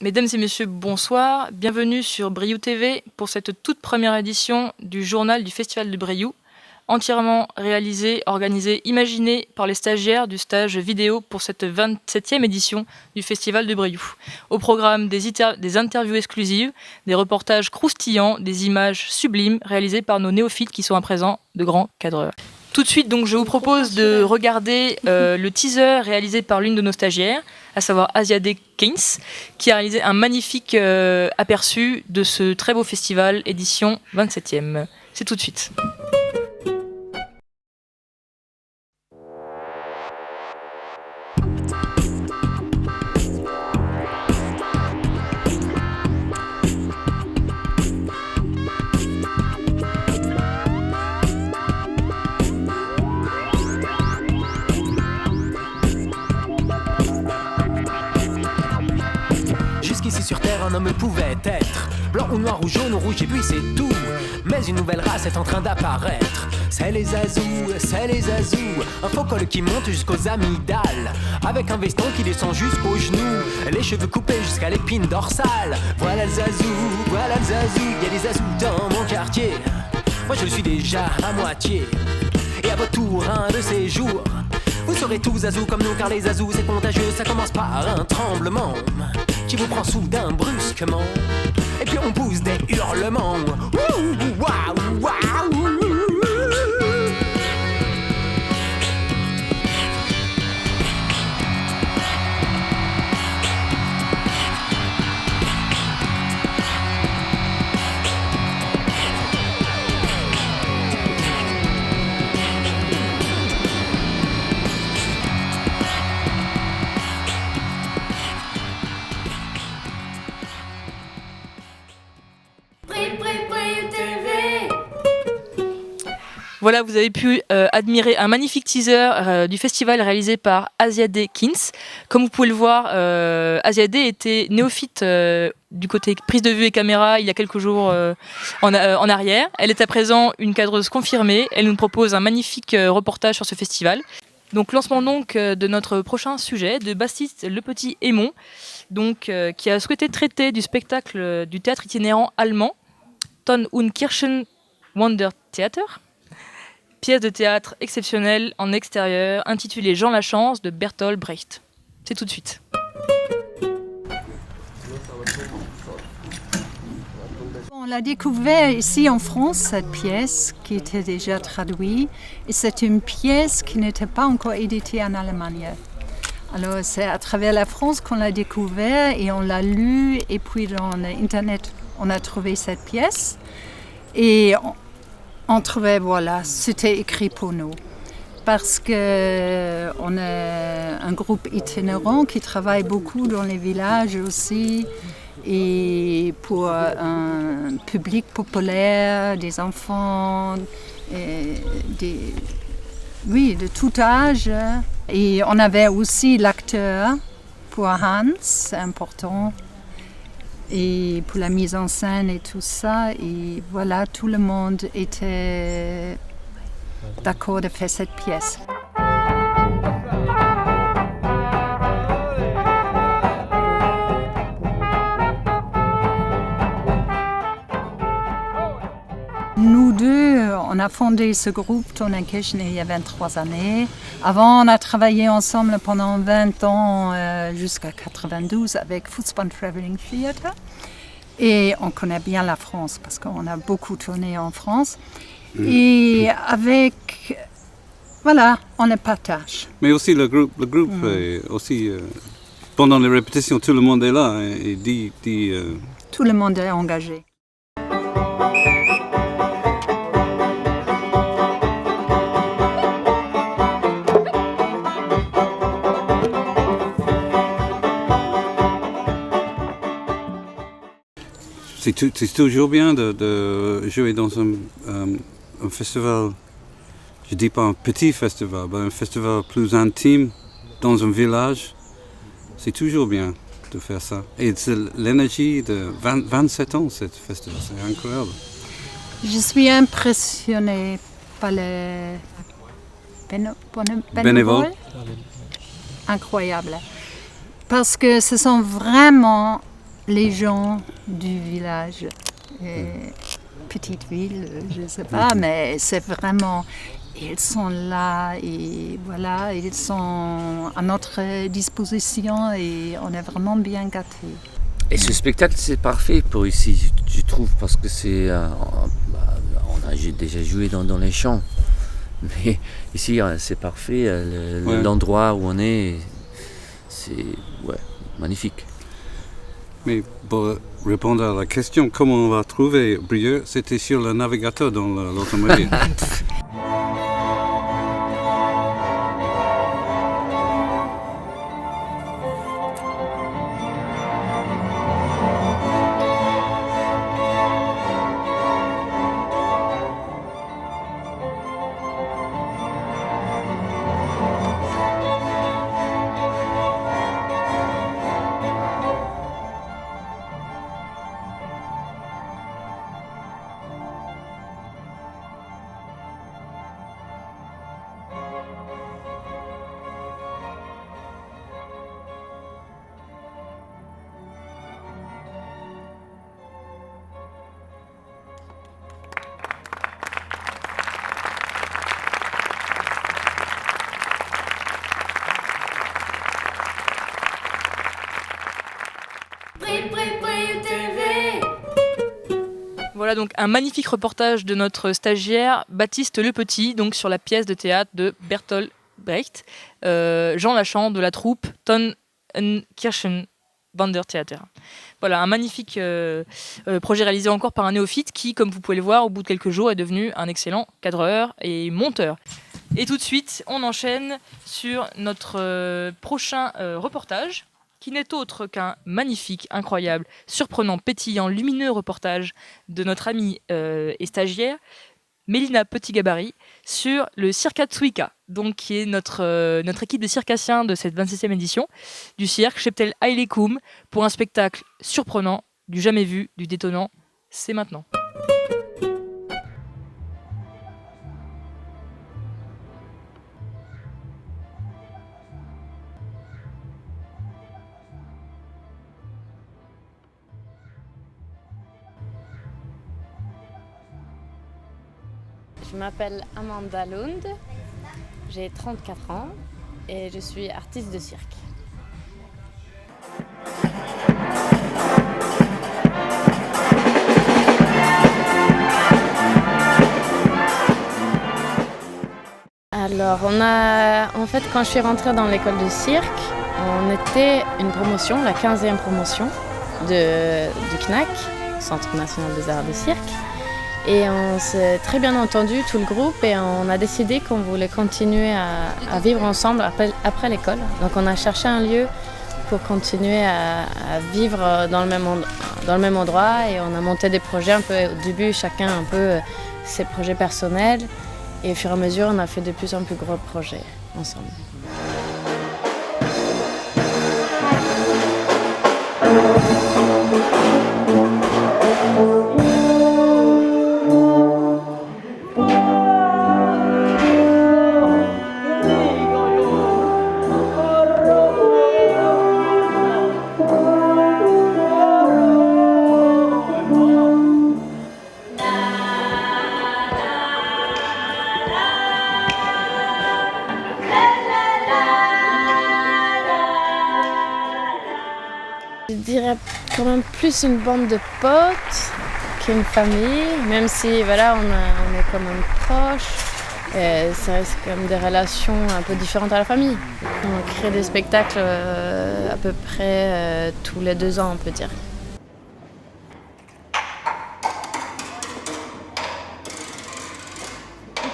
Mesdames et messieurs, bonsoir. Bienvenue sur Briou TV pour cette toute première édition du journal du Festival de Briou, entièrement réalisé, organisé, imaginé par les stagiaires du stage vidéo pour cette 27e édition du Festival de Briou. Au programme des interviews exclusives, des reportages croustillants, des images sublimes réalisées par nos néophytes qui sont à présent de grands cadreurs. Tout de suite, donc, je vous propose de regarder le teaser réalisé par l'une de nos stagiaires, à savoir Asiade Keynes, qui a réalisé un magnifique aperçu de ce très beau festival, édition 27e. C'est tout de suite. Jusqu'ici sur Terre, un homme pouvait être blanc ou noir ou jaune ou rouge et puis c'est tout. Mais une nouvelle race est en train d'apparaître. C'est les Azous, c'est les Azous. Un faux col qui monte jusqu'aux amygdales, avec un veston qui descend jusqu'aux genoux, les cheveux coupés jusqu'à l'épine dorsale. Voilà le Zazou, voilà le Zazou. Y a des Azous dans mon quartier. Moi je le suis déjà à moitié. Et à votre tour un de ces jours, vous serez tous Azous comme nous, car les Azous c'est contagieux. Ça commence par un tremblement qui vous prend soudain brusquement, et puis on pousse des hurlements. Ouh, waouh, waouh. Voilà, vous avez pu admirer un magnifique teaser du festival réalisé par Asiade Keynes. Comme vous pouvez le voir, Asiade était néophyte du côté prise de vue et caméra il y a quelques jours en arrière. Elle est à présent une cadreuse confirmée. Elle nous propose un magnifique reportage sur ce festival. Donc lancement donc de notre prochain sujet, de Baptiste Le Petit Aymon, donc qui a souhaité traiter du spectacle du théâtre itinérant allemand Ton und Kirchen Wandertheater. Pièce de théâtre exceptionnelle en extérieur, intitulée Jean Lachance de Bertolt Brecht. C'est tout de suite. On l'a découvert ici en France, cette pièce qui était déjà traduite. Et c'est une pièce qui n'était pas encore éditée en Allemagne. Alors c'est à travers la France qu'on l'a découvert et on l'a lu. Et puis dans Internet, on a trouvé cette pièce. Et on trouvait, voilà, c'était écrit pour nous. Parce qu'on est un groupe itinérant qui travaille beaucoup dans les villages aussi. Et pour un public populaire, des enfants, de tout âge. Et on avait aussi l'acteur pour Hans, c'est important. Et pour la mise en scène et tout ça, et voilà, tout le monde était d'accord de faire cette pièce. Nous deux, on a fondé ce groupe Ton und Kirchen il y a 23 années. Avant, on a travaillé ensemble pendant 20 ans jusqu'à 92 avec Fußball Traveling Theatre. Et on connaît bien la France parce qu'on a beaucoup tourné en France. Et avec, voilà, on les partage. Mais aussi le groupe aussi, pendant les répétitions, tout le monde est là et dit Tout le monde est engagé. C'est toujours bien de jouer dans un festival, je ne dis pas un petit festival, mais un festival plus intime, dans un village. C'est toujours bien de faire ça. Et c'est l'énergie de 27 ans, ce festival, c'est incroyable. Je suis impressionnée par les bénévoles. Incroyable. Parce que ce sont vraiment les gens du village. Et petite ville, je ne sais pas, mais c'est vraiment... Ils sont là et voilà, ils sont à notre disposition et on est vraiment bien gâtés. Et ce spectacle, c'est parfait pour ici, je trouve, parce que c'est... on a déjà joué dans les champs, mais ici, c'est parfait. L'endroit où on est, c'est magnifique. Mais pour répondre à la question, comment on va trouver Brieux, c'était sur le navigateur dans l'automobile. Voilà donc un magnifique reportage de notre stagiaire Baptiste Le Petit, donc sur la pièce de théâtre de Bertolt Brecht, Jean Lachant de la troupe Tonkirchen Wandertheater. Voilà, un magnifique projet réalisé encore par un néophyte qui, comme vous pouvez le voir, au bout de quelques jours est devenu un excellent cadreur et monteur. Et tout de suite, on enchaîne sur notre prochain reportage, qui n'est autre qu'un magnifique, incroyable, surprenant, pétillant, lumineux reportage de notre amie et stagiaire Mélina Petit-Gabarit sur le Circa Tsuika, donc qui est notre équipe de circassiens de cette 26e édition du cirque Cheptel Ailekum pour un spectacle surprenant, du jamais vu, du détonnant. C'est maintenant. Je m'appelle Amanda Lund, j'ai 34 ans et je suis artiste de cirque. Alors, quand je suis rentrée dans l'école de cirque, on était une promotion, la 15e promotion du CNAC, Centre National des Arts de Cirque. Et on s'est très bien entendu, tout le groupe, et on a décidé qu'on voulait continuer à vivre ensemble après l'école. Donc on a cherché un lieu pour continuer à vivre dans le même endroit, et on a monté des projets un peu au début, chacun un peu ses projets personnels, et au fur et à mesure on a fait de plus en plus gros projets ensemble. Je dirais quand même plus une bande de potes qu'une famille, même si voilà, on est quand même proches. Ça reste quand même des relations un peu différentes à la famille. On crée des spectacles à peu près tous les 2 ans, on peut dire.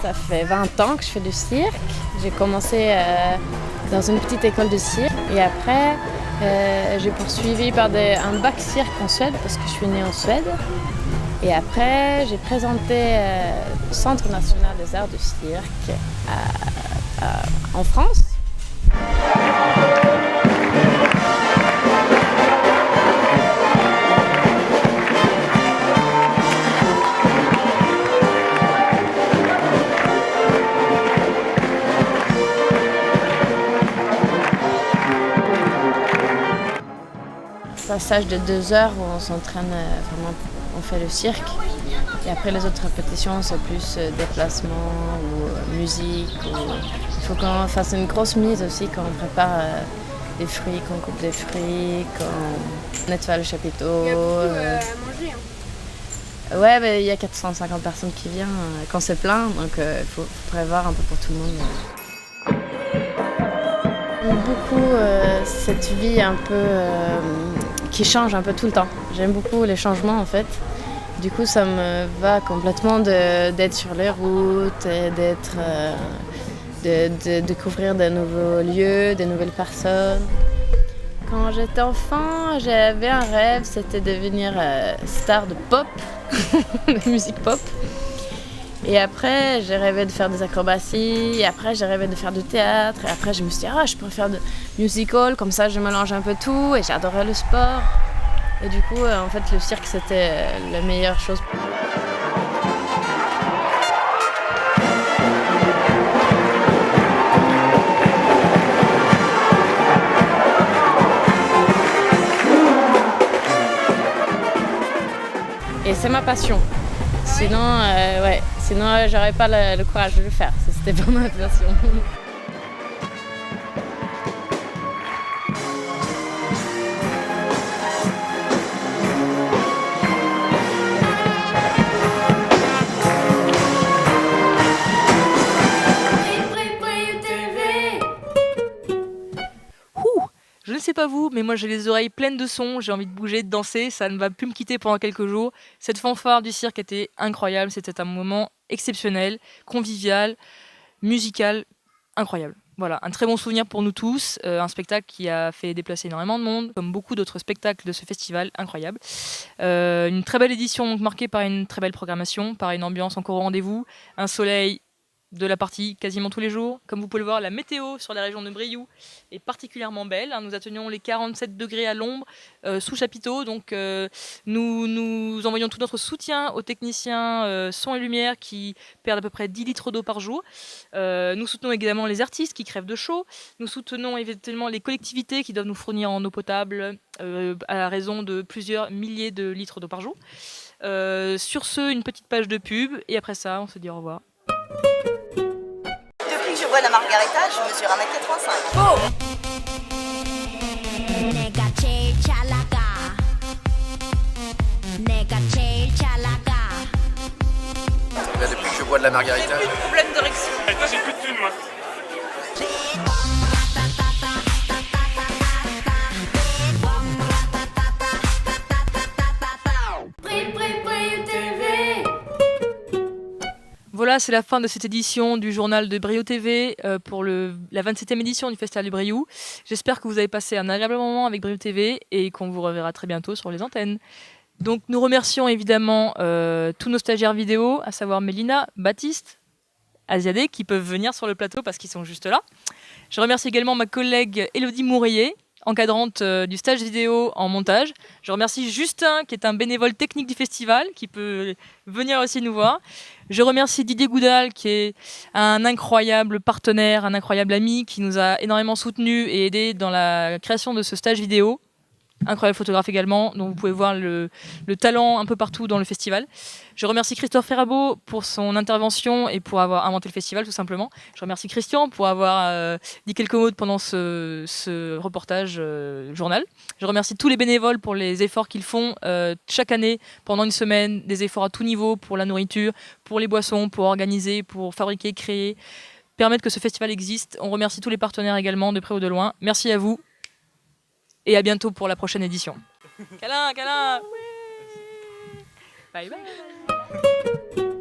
Ça fait 20 ans que je fais du cirque. J'ai commencé dans une petite école de cirque et après j'ai poursuivi par un bac cirque en Suède parce que je suis née en Suède. Et après j'ai présenté au Centre National des Arts de Cirque en France. passage de 2 heures où on s'entraîne vraiment, on fait le cirque. Et après les autres répétitions, c'est plus déplacement ou musique. Il faut qu'on fasse une grosse mise aussi quand on prépare des fruits, qu'on coupe des fruits, qu'on nettoie le chapiteau. Il y a beaucoup à manger. Hein. Ouais, mais il y a 450 personnes qui viennent quand c'est plein, donc il faut prévoir un peu pour tout le monde. J'aime beaucoup cette vie un peu qui change un peu tout le temps. J'aime beaucoup les changements en fait. Du coup, ça me va complètement d'être sur les routes, et de découvrir de nouveaux lieux, de nouvelles personnes. Quand j'étais enfant, j'avais un rêve, c'était devenir star de pop, de musique pop. Et après, j'ai rêvé de faire des acrobaties, et après, j'ai rêvé de faire du théâtre, et après, je me suis dit, je pourrais faire de musical, comme ça, je mélange un peu tout, et j'adorais le sport. Et du coup, en fait, le cirque, c'était la meilleure chose. Et c'est ma passion. Sinon, sinon j'aurais pas le courage de le faire. C'était pas ma passion. Je ne sais pas vous, mais moi j'ai les oreilles pleines de sons, j'ai envie de bouger, de danser, ça ne va plus me quitter pendant quelques jours. Cette fanfare du cirque était incroyable, c'était un moment exceptionnel, convivial, musical, incroyable. Voilà, un très bon souvenir pour nous tous, un spectacle qui a fait déplacer énormément de monde, comme beaucoup d'autres spectacles de ce festival, incroyable. Une très belle édition donc, marquée par une très belle programmation, par une ambiance encore au rendez-vous, un soleil de la partie quasiment tous les jours. Comme vous pouvez le voir, la météo sur la région de Brioude est particulièrement belle. Nous atteignons les 47 degrés à l'ombre sous chapiteau. Donc nous envoyons tout notre soutien aux techniciens son et lumière qui perdent à peu près 10 litres d'eau par jour. Nous soutenons également les artistes qui crèvent de chaud. Nous soutenons évidemment les collectivités qui doivent nous fournir en eau potable à la raison de plusieurs milliers de litres d'eau par jour. Sur ce, une petite page de pub et après ça, on se dit au revoir. Depuis que je vois la Margarita, je mesure 1m85. Oh! Depuis que je bois de la Margarita, j'ai des problèmes d'érection. J'ai plus de thunes, moi. Voilà, c'est la fin de cette édition du journal de Brioude TV pour la 27e édition du Festival du Brioude. J'espère que vous avez passé un agréable moment avec Brioude TV et qu'on vous reverra très bientôt sur les antennes. Donc nous remercions évidemment tous nos stagiaires vidéo, à savoir Mélina, Baptiste, Asiadé, qui peuvent venir sur le plateau parce qu'ils sont juste là. Je remercie également ma collègue Élodie Mourier, encadrante du stage vidéo en montage. Je remercie Justin, qui est un bénévole technique du festival, qui peut venir aussi nous voir. Je remercie Didier Goudal, qui est un incroyable partenaire, un incroyable ami, qui nous a énormément soutenus et aidés dans la création de ce stage vidéo. Incroyable photographe également, dont vous pouvez voir le talent un peu partout dans le festival. Je remercie Christophe Ferrabo pour son intervention et pour avoir inventé le festival, tout simplement. Je remercie Christian pour avoir dit quelques mots pendant ce reportage journal. Je remercie tous les bénévoles pour les efforts qu'ils font chaque année, pendant une semaine, des efforts à tout niveau pour la nourriture, pour les boissons, pour organiser, pour fabriquer, créer, permettre que ce festival existe. On remercie tous les partenaires également, de près ou de loin. Merci à vous. Et à bientôt pour la prochaine édition. Câlin, câlin. Bye bye.